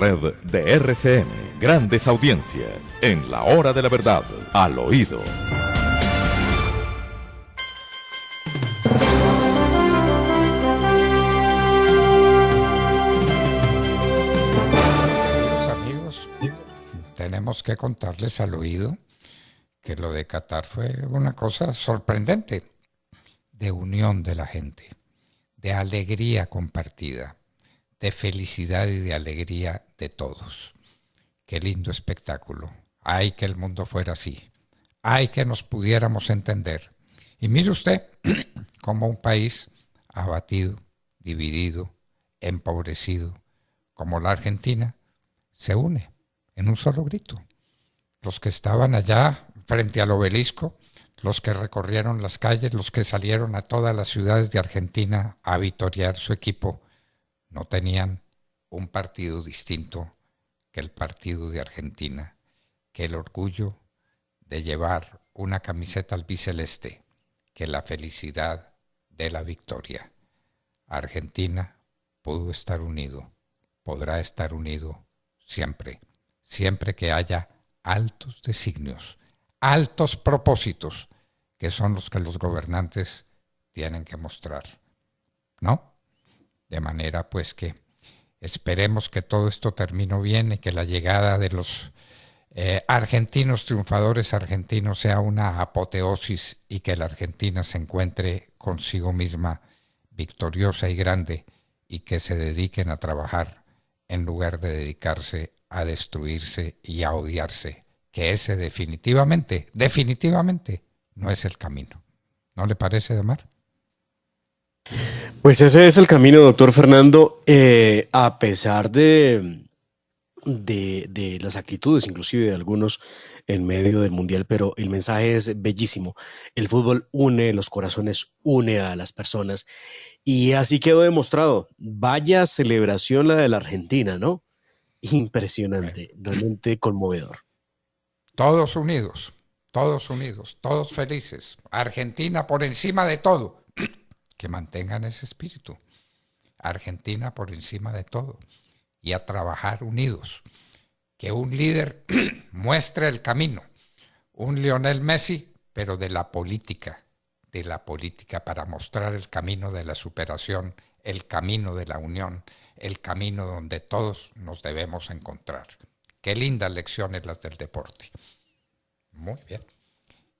red de RCN. Grandes audiencias en la hora de la verdad, al oído. Amigos, tenemos que contarles al oído que lo de Qatar fue una cosa sorprendente, de unión de la gente, de alegría compartida, de felicidad y de alegría de todos. Qué lindo espectáculo. Ay, que el mundo fuera así. Ay, que nos pudiéramos entender. Y mire usted cómo un país abatido, dividido, empobrecido, como la Argentina, se une en un solo grito. Los que estaban allá frente al obelisco, los que recorrieron las calles, los que salieron a todas las ciudades de Argentina a vitorear su equipo, no tenían un partido distinto que el partido de Argentina, que el orgullo de llevar una camiseta albiceleste, que la felicidad de la victoria. Argentina pudo estar unido, podrá estar unido siempre, siempre que haya altos designios, altos propósitos, que son los que los gobernantes tienen que mostrar, ¿no? De manera pues que esperemos que todo esto termine bien y que la llegada de los argentinos, triunfadores argentinos, sea una apoteosis y que la Argentina se encuentre consigo misma victoriosa y grande y que se dediquen a trabajar en lugar de dedicarse a destruirse y a odiarse, que ese definitivamente no es el camino. ¿No le parece, Damar? Pues ese es el camino, doctor Fernando, a pesar de las actitudes, inclusive de algunos en medio del mundial, pero el mensaje es bellísimo. El fútbol une los corazones, une a las personas y así quedó demostrado. Vaya celebración la de la Argentina, ¿no? Impresionante, realmente conmovedor. Todos unidos, todos felices. Argentina por encima de todo. Que mantengan ese espíritu. Argentina por encima de todo. Y a trabajar unidos. Que un líder muestre el camino. Un Lionel Messi, pero de la política para mostrar el camino de la superación, el camino de la unión, el camino donde todos nos debemos encontrar. Qué lindas lecciones las del deporte. Muy bien.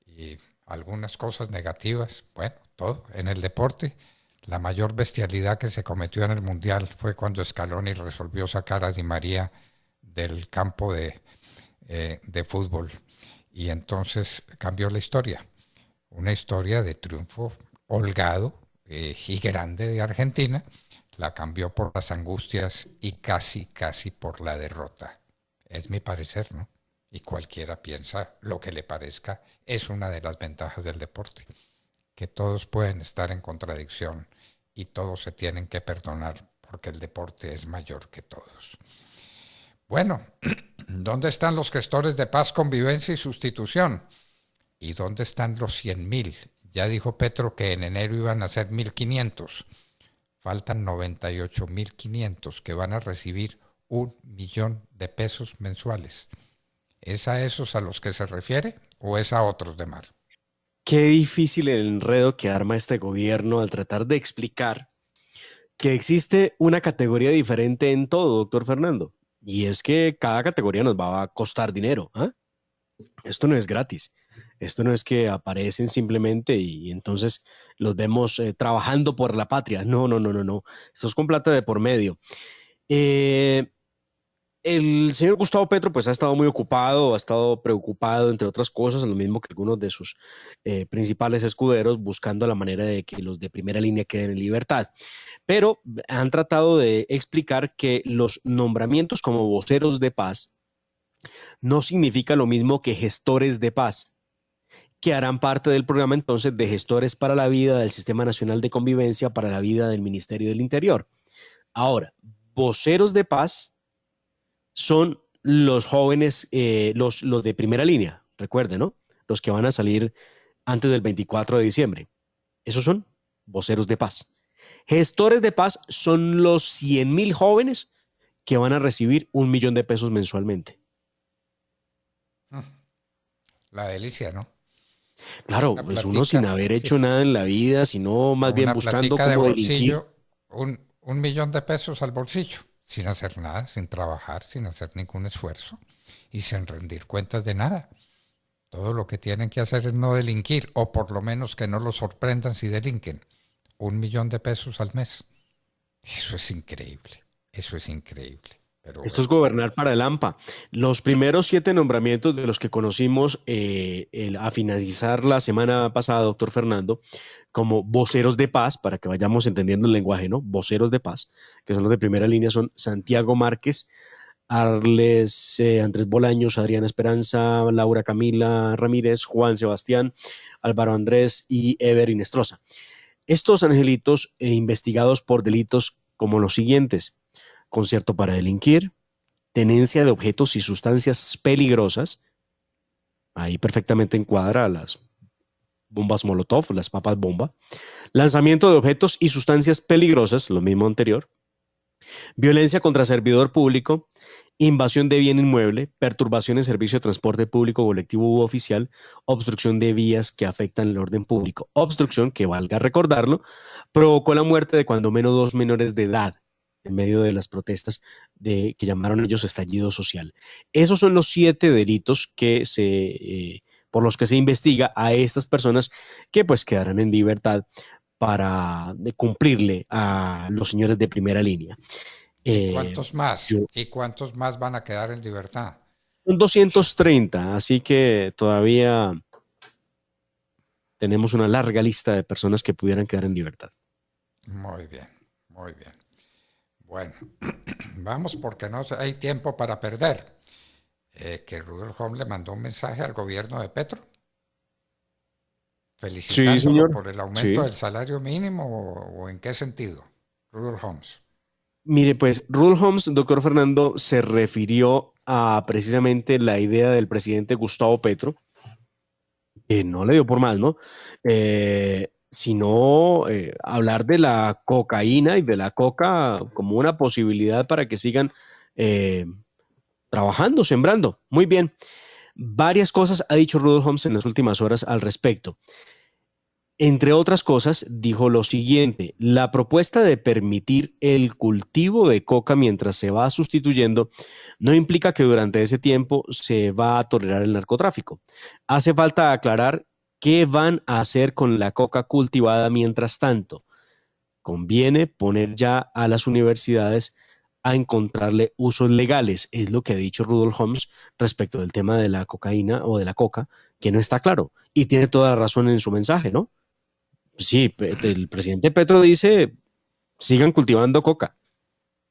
Y algunas cosas negativas, bueno, todo en el deporte. La mayor bestialidad que se cometió en el Mundial fue cuando Scaloni resolvió sacar a Di María del campo de fútbol. Y entonces cambió la historia. Una historia de triunfo holgado y grande de Argentina. La cambió por las angustias y casi por la derrota. Es mi parecer, ¿no? Y cualquiera piensa lo que le parezca. Es una de las ventajas del deporte, que todos pueden estar en contradicción y todos se tienen que perdonar porque el deporte es mayor que todos. Bueno, ¿dónde están los gestores de paz, convivencia y sustitución? ¿Y dónde están los 100,000? Ya dijo Petro que en enero iban a ser 1,500. Faltan 98,500 que van a recibir 1,000,000 de pesos mensuales. ¿Es a esos a los que se refiere o es a otros, Damar? Qué difícil el enredo que arma este gobierno al tratar de explicar que existe una categoría diferente en todo, doctor Fernando. Y es que cada categoría nos va a costar dinero. ¿Ah? Esto no es gratis. Esto no es que aparecen simplemente y entonces los vemos trabajando por la patria. No. Esto es con plata de por medio. El señor Gustavo Petro pues ha estado muy ocupado, ha estado preocupado, entre otras cosas, lo mismo que algunos de sus principales escuderos, buscando la manera de que los de primera línea queden en libertad. Pero han tratado de explicar que los nombramientos como voceros de paz no significa lo mismo que gestores de paz, que harán parte del programa entonces de gestores para la vida del Sistema Nacional de Convivencia para la vida del Ministerio del Interior. Ahora, voceros de paz son los jóvenes, los de primera línea, recuerden, ¿no? Los que van a salir antes del 24 de diciembre. Esos son voceros de paz. Gestores de paz son los 100,000 jóvenes que van a recibir 1 millón de pesos mensualmente. La delicia, ¿no? Claro, Una pues uno sin platica, haber sí, hecho nada en la vida, sino más bien una buscando platica de cómo delinquir. bolsillo, un millón de pesos al bolsillo, sin hacer nada, sin trabajar, sin hacer ningún esfuerzo y sin rendir cuentas de nada. Todo lo que tienen que hacer es no delinquir, o por lo menos que no los sorprendan si delinquen. 1 millón de pesos al mes. Eso es increíble. Eso es increíble. Pero Esto es bueno. gobernar para el AMPA. Los primeros 7 nombramientos de los que conocimos a finalizar la semana pasada, doctor Fernando, como voceros de paz, para que vayamos entendiendo el lenguaje, ¿no? Voceros de paz, que son los de primera línea, son Santiago Márquez, Andrés Bolaños, Adriana Esperanza, Laura Camila Ramírez, Juan Sebastián, Álvaro Andrés y Ever Inestrosa. Estos angelitos investigados por delitos como los siguientes: concierto para delinquir, tenencia de objetos y sustancias peligrosas, ahí perfectamente encuadra las bombas Molotov, las papas bomba, lanzamiento de objetos y sustancias peligrosas, lo mismo anterior, violencia contra servidor público, invasión de bien inmueble, perturbación en servicio de transporte público, colectivo u oficial, obstrucción de vías que afectan el orden público. Obstrucción, que valga recordarlo, provocó la muerte de cuando menos 2 menores de edad en medio de las protestas que llamaron ellos estallido social. Esos son los 7 delitos por los que se investiga a estas personas, que pues quedarán en libertad para cumplirle a los señores de primera línea. ¿Y cuántos más? Yo, ¿Y cuántos más van a quedar en libertad? Son 230, así que todavía tenemos una larga lista de personas que pudieran quedar en libertad. Muy bien, muy bien. Bueno, vamos porque no hay tiempo para perder. Que Rudolf Holmes le mandó un mensaje al gobierno de Petro, Sí, felicitándolo señor. por el aumento Sí. del salario mínimo o en qué sentido, Rudolf Holmes. Mire, pues Rudolf Holmes, doctor Fernando, se refirió a precisamente la idea del presidente Gustavo Petro, que no le dio por más, ¿no? Sino hablar de la cocaína y de la coca como una posibilidad para que sigan eh, trabajando, sembrando. Muy bien. Varias cosas ha dicho Rudolf Holmes en las últimas horas al respecto. Entre otras cosas, dijo lo siguiente: la propuesta de permitir el cultivo de coca mientras se va sustituyendo no implica que durante ese tiempo se va a tolerar el narcotráfico. Hace falta aclarar qué van a hacer con la coca cultivada mientras tanto. Conviene poner ya a las universidades a encontrarle usos legales, es lo que ha dicho Rudolf Holmes respecto del tema de la cocaína o de la coca, que no está claro. Y tiene toda la razón en su mensaje, ¿no? Sí, el presidente Petro dice, sigan cultivando coca,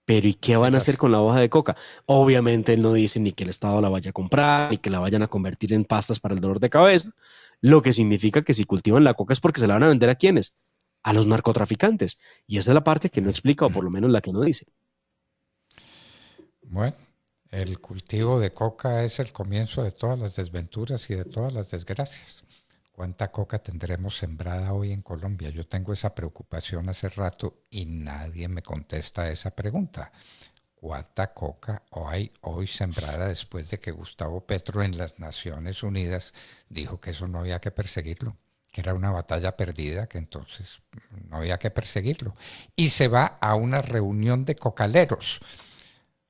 pero ¿y qué Sí, van a hacer las, con la hoja de coca? Obviamente él no dice ni que el Estado la vaya a comprar, ni que la vayan a convertir en pastas para el dolor de cabeza, lo que significa que si cultivan la coca es porque se la van a vender a quiénes, a los narcotraficantes. Y esa es la parte que no explica, o por lo menos la que no dice. bueno, el cultivo de coca es el comienzo de todas las desventuras y de todas las desgracias. ¿Cuánta coca tendremos sembrada hoy en Colombia? Yo tengo esa preocupación hace rato y nadie me contesta esa pregunta. ¿Cuánta coca hay hoy sembrada después de que Gustavo Petro en las Naciones Unidas dijo que eso no había que perseguirlo, que era una batalla perdida, que entonces no había que perseguirlo? Y se va a una reunión de cocaleros.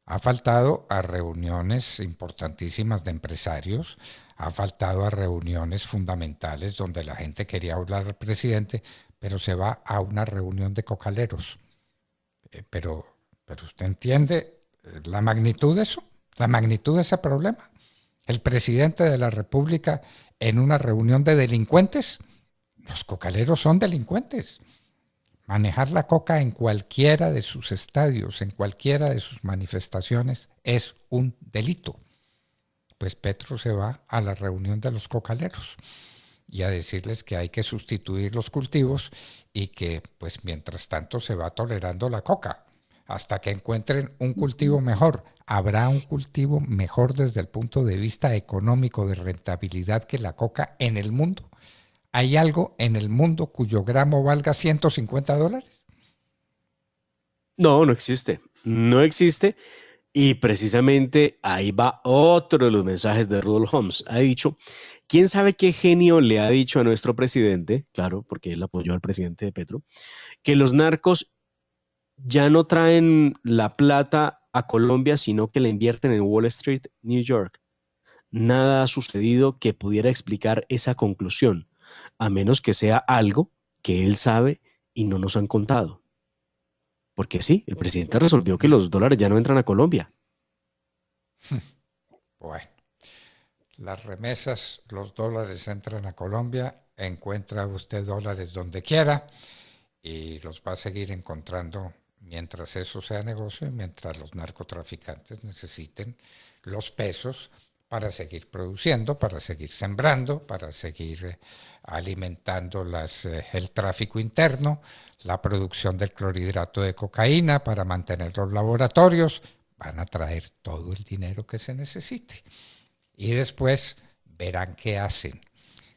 Ha faltado a reuniones importantísimas de empresarios, ha faltado a reuniones fundamentales donde la gente quería hablar al presidente, pero se va a una reunión de cocaleros. Pero usted entiende la magnitud de eso, la magnitud de ese problema. El presidente de la República en una reunión de delincuentes. Los cocaleros son delincuentes. Manejar la coca en cualquiera de sus estadios, en cualquiera de sus manifestaciones, es un delito. Pues Petro se va a la reunión de los cocaleros y a decirles que hay que sustituir los cultivos y que pues mientras tanto se va tolerando la coca hasta que encuentren un cultivo mejor. ¿Habrá un cultivo mejor desde el punto de vista económico de rentabilidad que la coca en el mundo? ¿Hay algo en el mundo cuyo gramo valga $150? No, no existe. No existe. Y precisamente ahí va otro de los mensajes de Rudolf Holmes. Ha dicho, ¿quién sabe qué genio le ha dicho a nuestro presidente? Claro, porque él apoyó al presidente de Petro, que los narcos ya no traen la plata a Colombia, sino que la invierten en Wall Street, New York. Nada ha sucedido que pudiera explicar esa conclusión, a menos que sea algo que él sabe y no nos han contado. Porque sí, el presidente resolvió que los dólares ya no entran a Colombia. Bueno, las remesas, los dólares entran a Colombia, encuentra usted dólares donde quiera y los va a seguir encontrando mientras eso sea negocio y mientras los narcotraficantes necesiten los pesos para seguir produciendo, para seguir sembrando, para seguir alimentando el tráfico interno, la producción del clorhidrato de cocaína para mantener los laboratorios. Van a traer todo el dinero que se necesite. Y después verán qué hacen,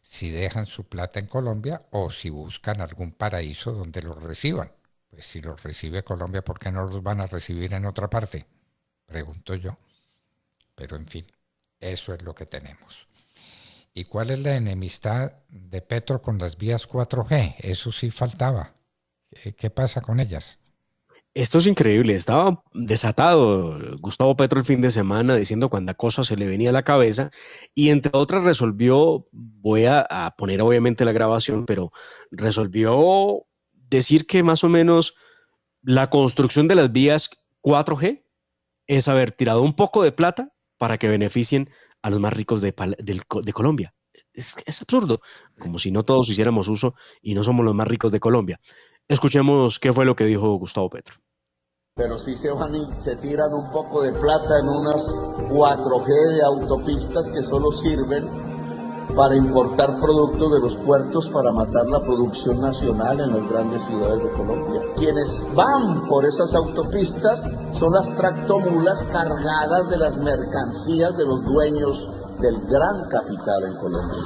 si dejan su plata en Colombia o si buscan algún paraíso donde los reciban. Pues si los recibe Colombia, ¿por qué no los van a recibir en otra parte? Pregunto yo. Pero en fin, eso es lo que tenemos. ¿Y cuál es la enemistad de Petro con las vías 4G? Eso sí faltaba. ¿Qué pasa con ellas? Esto es increíble. Estaba desatado Gustavo Petro el fin de semana diciendo cuánta cosa se le venía a la cabeza y entre otras resolvió, voy a poner obviamente la grabación, pero resolvió decir que más o menos la construcción de las vías 4G es haber tirado un poco de plata para que beneficien a los más ricos de Colombia. Es absurdo, como si no todos hiciéramos uso y no somos los más ricos de Colombia. Escuchemos qué fue lo que dijo Gustavo Petro. Pero sí se van y se tiran un poco de plata en unas 4G de autopistas que solo sirven para importar productos de los puertos para matar la producción nacional en las grandes ciudades de Colombia. Quienes van por esas autopistas son las tractomulas cargadas de las mercancías de los dueños del gran capital en Colombia.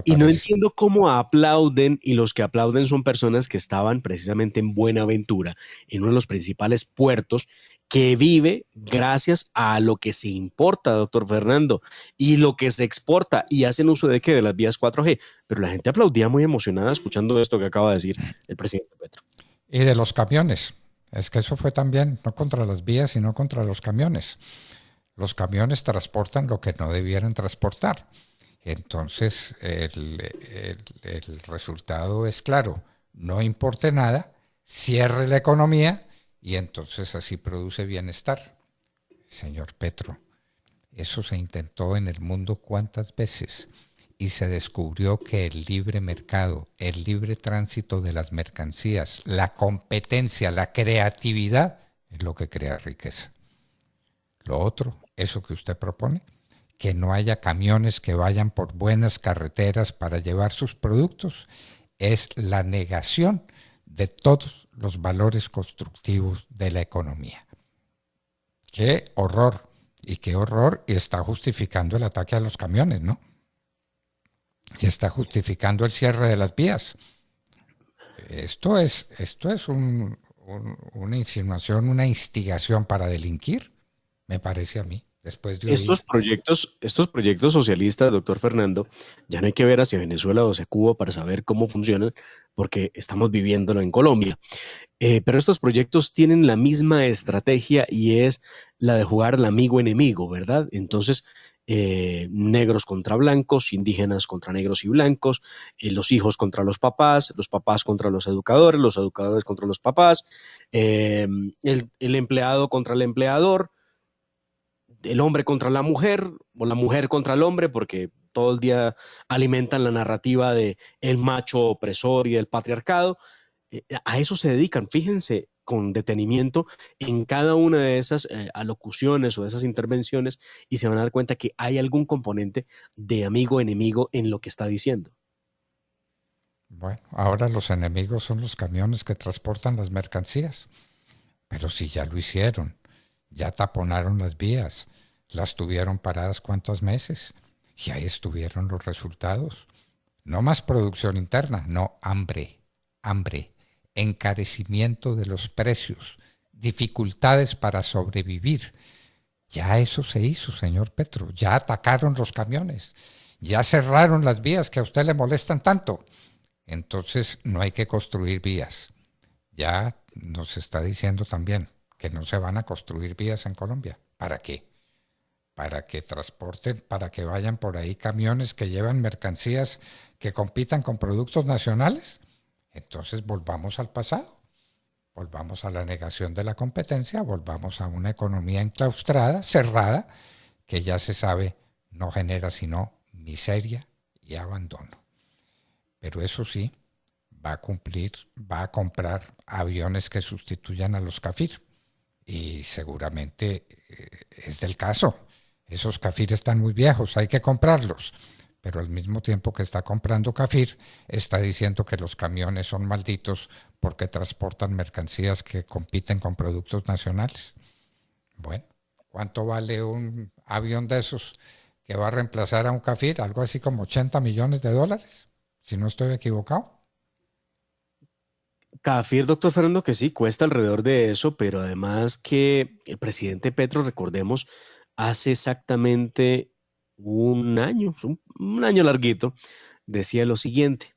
Y no entiendo cómo aplauden, y los que aplauden son personas que estaban precisamente en Buenaventura, en uno de los principales puertos, que vive gracias a lo que se importa, doctor Fernando, y lo que se exporta, y hacen uso de ¿qué? De las vías 4G. Pero la gente aplaudía muy emocionada escuchando esto que acaba de decir el presidente Petro. Y de los camiones. Es que eso fue también, no contra las vías, sino contra los camiones. Los camiones transportan lo que no debieran transportar. Entonces, el resultado es claro, no importe nada, cierre la economía y entonces así produce bienestar. Señor Petro, eso se intentó en el mundo cuántas veces y se descubrió que el libre mercado, el libre tránsito de las mercancías, la competencia, la creatividad es lo que crea riqueza. Lo otro, eso que usted propone, que no haya camiones que vayan por buenas carreteras para llevar sus productos, es la negación de todos los valores constructivos de la economía. ¡Qué horror! Y qué horror, y está justificando el ataque a los camiones, ¿no? Y está justificando el cierre de las vías. Esto es una insinuación, una instigación para delinquir, me parece a mí. Después de estos proyectos socialistas, doctor Fernando, ya no hay que ver hacia Venezuela o hacia Cuba para saber cómo funcionan, porque estamos viviéndolo en Colombia. Pero estos proyectos tienen la misma estrategia y es la de jugar al amigo-enemigo, ¿verdad? Entonces, negros contra blancos, indígenas contra negros y blancos, los hijos contra los papás contra los educadores contra los papás, el empleado contra el empleador, el hombre contra la mujer o la mujer contra el hombre, porque todo el día alimentan la narrativa de el macho opresor y del patriarcado. A eso se dedican, fíjense con detenimiento en cada una de esas alocuciones o de esas intervenciones y se van a dar cuenta que hay algún componente de amigo-enemigo en lo que está diciendo. Bueno, ahora los enemigos son los camiones que transportan las mercancías, pero si ya lo hicieron, ya taponaron las vías, las tuvieron paradas cuántos meses y ahí estuvieron los resultados. No más producción interna, no, hambre, encarecimiento de los precios, dificultades para sobrevivir. Ya eso se hizo, señor Petro. Ya atacaron los camiones. Ya cerraron las vías que a usted le molestan tanto. Entonces no hay que construir vías. Ya nos está diciendo también que no se van a construir vías en Colombia. ¿Para qué? Para que transporten, para que vayan por ahí camiones que llevan mercancías que compitan con productos nacionales. Entonces volvamos al pasado. Volvamos a la negación de la competencia, volvamos a una economía enclaustrada, cerrada, que ya se sabe no genera sino miseria y abandono. Pero eso sí, va a comprar aviones que sustituyan a los Cafir. Y seguramente es del caso. Esos Cafir están muy viejos, hay que comprarlos. Pero al mismo tiempo que está comprando Cafir, está diciendo que los camiones son malditos porque transportan mercancías que compiten con productos nacionales. Bueno, ¿cuánto vale un avión de esos que va a reemplazar a un Cafir? Algo así como $80 millones, si no estoy equivocado. Cafir, doctor Fernando, que sí, cuesta alrededor de eso, pero además que el presidente Petro, recordemos, hace exactamente un año larguito, decía lo siguiente.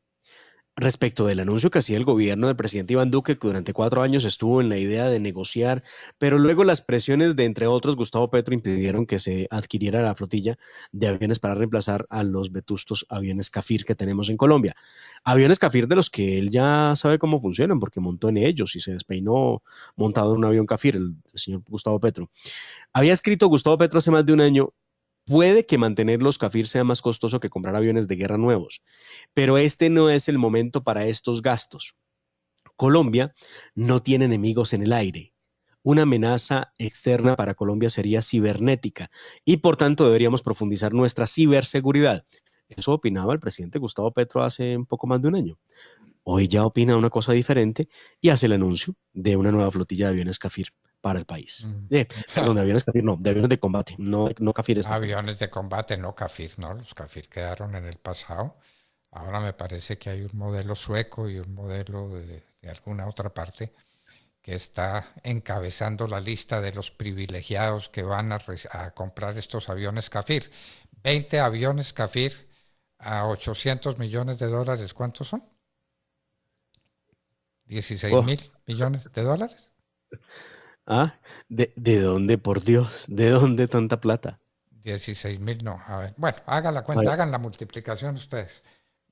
Respecto del anuncio que hacía el gobierno del presidente Iván Duque, que durante 4 años estuvo en la idea de negociar, pero luego las presiones de, entre otros, Gustavo Petro impidieron que se adquiriera la flotilla de aviones para reemplazar a los vetustos aviones Cafir que tenemos en Colombia. Aviones Cafir de los que él ya sabe cómo funcionan, porque montó en ellos y se despeinó montado en un avión Cafir, el señor Gustavo Petro. Había escrito Gustavo Petro hace más de un año: puede que mantener los Cafir sea más costoso que comprar aviones de guerra nuevos, pero este no es el momento para estos gastos. Colombia no tiene enemigos en el aire. Una amenaza externa para Colombia sería cibernética y por tanto deberíamos profundizar nuestra ciberseguridad. Eso opinaba el presidente Gustavo Petro hace un poco más de un año. Hoy ya opina una cosa diferente y hace el anuncio de una nueva flotilla de aviones Cafir para el país. Perdón, de aviones Cafir, no, de aviones de combate, no Cafir. Aviones de combate, no Cafir, no, los Cafir quedaron en el pasado. Ahora me parece que hay un modelo sueco y un modelo de alguna otra parte que está encabezando la lista de los privilegiados que van a comprar estos aviones Cafir. 20 aviones Cafir a $800 millones, ¿cuántos son? 16 mil millones de dólares. Ah, ¿de dónde, por Dios? ¿De dónde tanta plata? 16 mil, no. A ver, bueno, hagan la cuenta, hagan la multiplicación ustedes.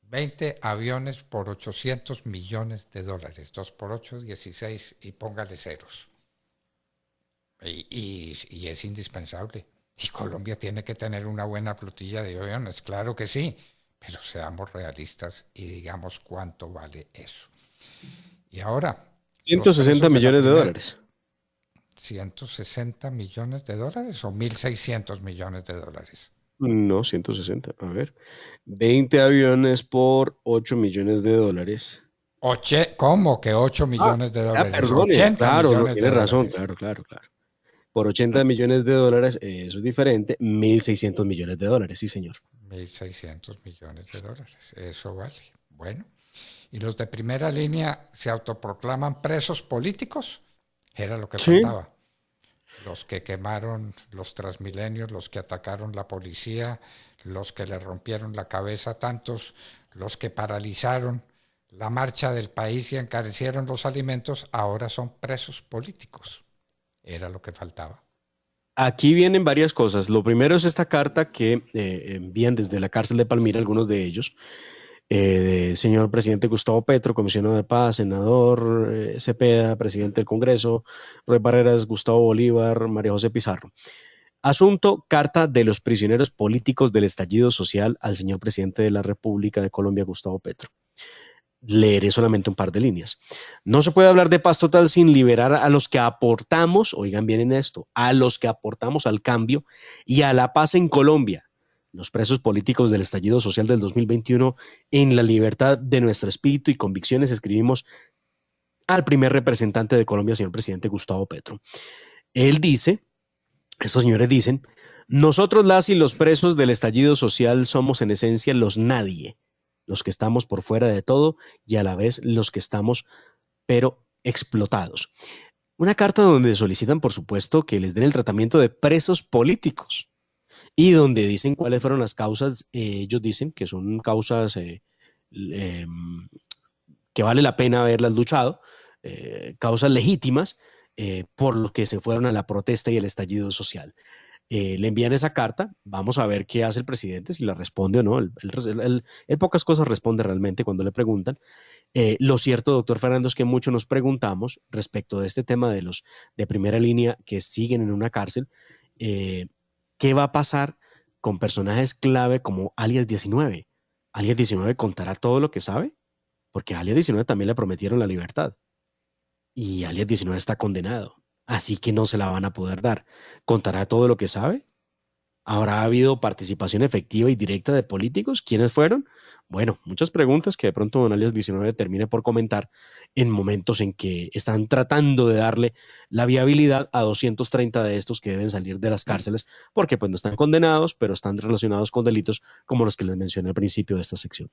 20 aviones por $800 millones. 2 por 8, 16 y póngale ceros. Y es indispensable. Y Colombia tiene que tener una buena flotilla de aviones, claro que sí, pero seamos realistas y digamos cuánto vale eso. Y ahora... 160 millones de dólares. 160 millones de dólares o 1.600 millones de dólares. No, 160. A ver. 20 aviones por 8 millones de dólares. ¿Cómo que 8 millones de dólares? Perdón, 80 claro, millones no, tiene de razón, dólares. claro. Por 80 millones de dólares, eso es diferente. 1.600 millones de dólares, sí, señor. 1.600 millones de dólares, eso vale. Bueno, ¿y los de primera línea se autoproclaman presos políticos? Era lo que faltaba. Los que quemaron los Transmilenios, los que atacaron la policía, los que le rompieron la cabeza a tantos, los que paralizaron la marcha del país y encarecieron los alimentos, ahora son presos políticos. Era lo que faltaba. Aquí vienen varias cosas. Lo primero es esta carta que envían desde la cárcel de Palmira, algunos de ellos, del señor presidente Gustavo Petro, comisionado de paz, senador Cepeda, presidente del Congreso, Roy Barreras, Gustavo Bolívar, María José Pizarro. Asunto: carta de los prisioneros políticos del estallido social al señor presidente de la República de Colombia, Gustavo Petro. Leeré solamente un par de líneas. No se puede hablar de paz total sin liberar a los que aportamos, oigan bien en esto, a los que aportamos al cambio y a la paz en Colombia. Los presos políticos del estallido social del 2021, en la libertad de nuestro espíritu y convicciones, escribimos al primer representante de Colombia, señor presidente Gustavo Petro. Él dice, estos señores dicen: nosotros, las y los presos del estallido social, somos en esencia los nadie, los que estamos por fuera de todo y a la vez los que estamos, pero explotados. Una carta donde solicitan, por supuesto, que les den el tratamiento de presos políticos y donde dicen cuáles fueron las causas. Ellos dicen que son causas eh, que vale la pena haberlas luchado, causas legítimas por lo que se fueron a la protesta y el estallido social. Le envían esa carta, vamos a ver qué hace el presidente, si la responde o no. Él pocas cosas responde realmente cuando le preguntan. Lo cierto, doctor Fernando, es que mucho nos preguntamos respecto de este tema de los de primera línea que siguen en una cárcel, eh, ¿qué va a pasar con personajes clave como Alias 19? ¿Alias 19 contará todo lo que sabe? Porque a Alias 19 también le prometieron la libertad y Alias 19 está condenado, así que no se la van a poder dar. ¿Contará todo lo que sabe? ¿Habrá habido participación efectiva y directa de políticos? ¿Quiénes fueron? Bueno, muchas preguntas que de pronto Don Alias 19 termine por comentar en momentos en que están tratando de darle la viabilidad a 230 de estos que deben salir de las cárceles porque pues no están condenados, pero están relacionados con delitos como los que les mencioné al principio de esta sección.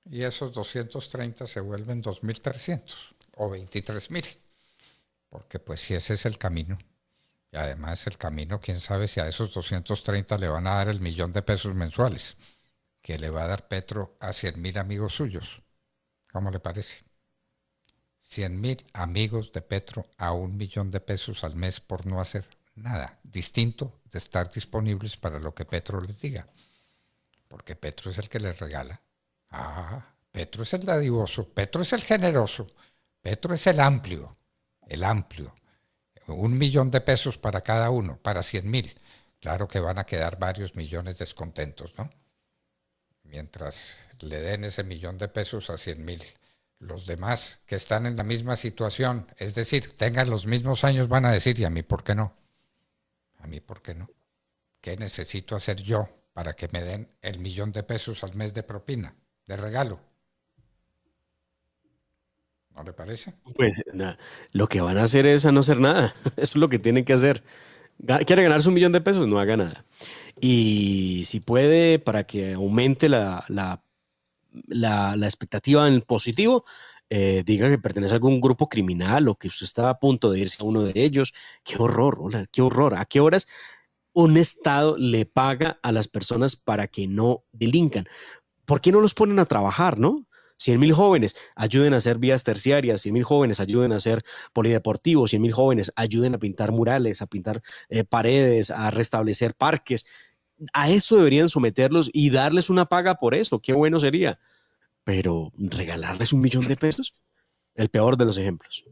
Y esos 230 se vuelven 2.300 o 23.000, porque pues si ese es el camino. Y además el camino, quién sabe si a esos 230 le van a dar el $1.000.000 mensuales que le va a dar Petro a 100.000 amigos suyos. ¿Cómo le parece? 100.000 amigos de Petro a $1.000.000 al mes por no hacer nada distinto de estar disponibles para lo que Petro les diga. Porque Petro es el que les regala. Petro es el dadivoso, Petro es el generoso, Petro es el amplio. $1.000.000 para cada uno, para 100.000. Claro que van a quedar varios millones descontentos, ¿no? Mientras le den ese $1.000.000 a 100.000. Los demás que están en la misma situación, es decir, tengan los mismos años, van a decir, ¿y a mí por qué no? ¿A mí por qué no? ¿Qué necesito hacer yo para que me den el $1.000.000 al mes de propina, de regalo? ¿No le parece? Pues lo que van a hacer es a no hacer nada. Eso es lo que tienen que hacer. ¿Quiere ganarse $1.000.000? No haga nada. Y si puede, para que aumente la expectativa en positivo, diga que pertenece a algún grupo criminal o que usted está a punto de irse a uno de ellos. Qué horror, hola, qué horror. ¿A qué horas un Estado le paga a las personas para que no delincan? ¿Por qué no los ponen a trabajar, no? 100.000 jóvenes ayuden a hacer vías terciarias, 100.000 jóvenes ayuden a hacer polideportivos, 100.000 jóvenes ayuden a pintar murales, a pintar paredes, a restablecer parques. A eso deberían someterlos y darles una paga por eso. Qué bueno sería. Pero regalarles $1.000.000, el peor de los ejemplos.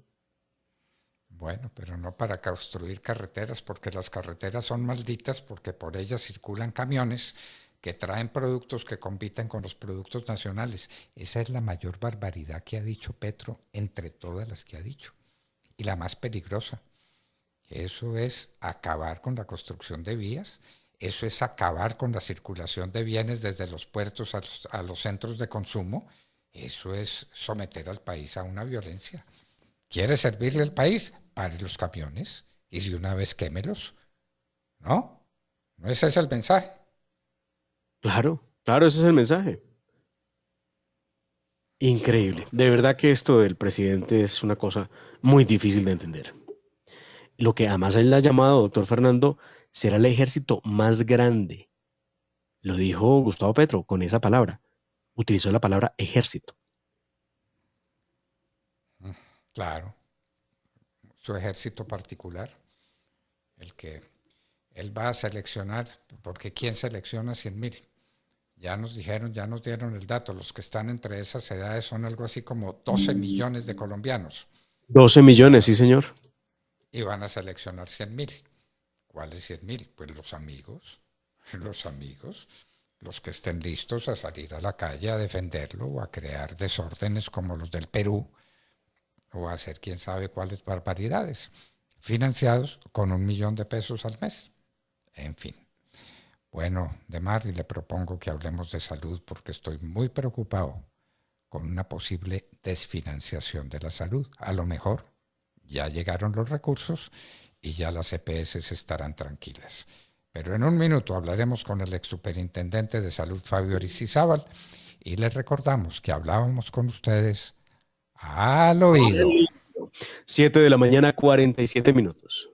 Bueno, pero no para construir carreteras, porque las carreteras son malditas, porque por ellas circulan camiones que traen productos que compiten con los productos nacionales. Esa es la mayor barbaridad que ha dicho Petro entre todas las que ha dicho. Y la más peligrosa. Eso es acabar con la construcción de vías, eso es acabar con la circulación de bienes desde los puertos a los centros de consumo, eso es someter al país a una violencia. ¿Quiere servirle al país? Pare los camiones y de una vez quémelos. ¿No? ¿No ese es el mensaje? Claro, claro, ese es el mensaje. Increíble. De verdad que esto del presidente es una cosa muy difícil de entender. Lo que además él ha llamado, doctor Fernando, será el ejército más grande. Lo dijo Gustavo Petro con esa palabra. Utilizó la palabra ejército. Claro, su ejército particular, el que él va a seleccionar, porque ¿quién selecciona 100.000? Ya nos dijeron, ya nos dieron el dato, los que están entre esas edades son algo así como 12 millones de colombianos. 12 millones, sí, señor. Y van a seleccionar 100.000. ¿Cuáles 100.000? Pues los amigos, los que estén listos a salir a la calle a defenderlo o a crear desórdenes como los del Perú o a hacer quién sabe cuáles barbaridades, financiados con $1.000.000 al mes. En fin. Bueno, Demar, y le propongo que hablemos de salud porque estoy muy preocupado con una posible desfinanciación de la salud. A lo mejor ya llegaron los recursos y ya las EPS estarán tranquilas. Pero en un minuto hablaremos con el ex superintendente de salud, Fabio Aristizábal, y les recordamos que hablábamos con ustedes al oído. 7 de la mañana, 47 minutos.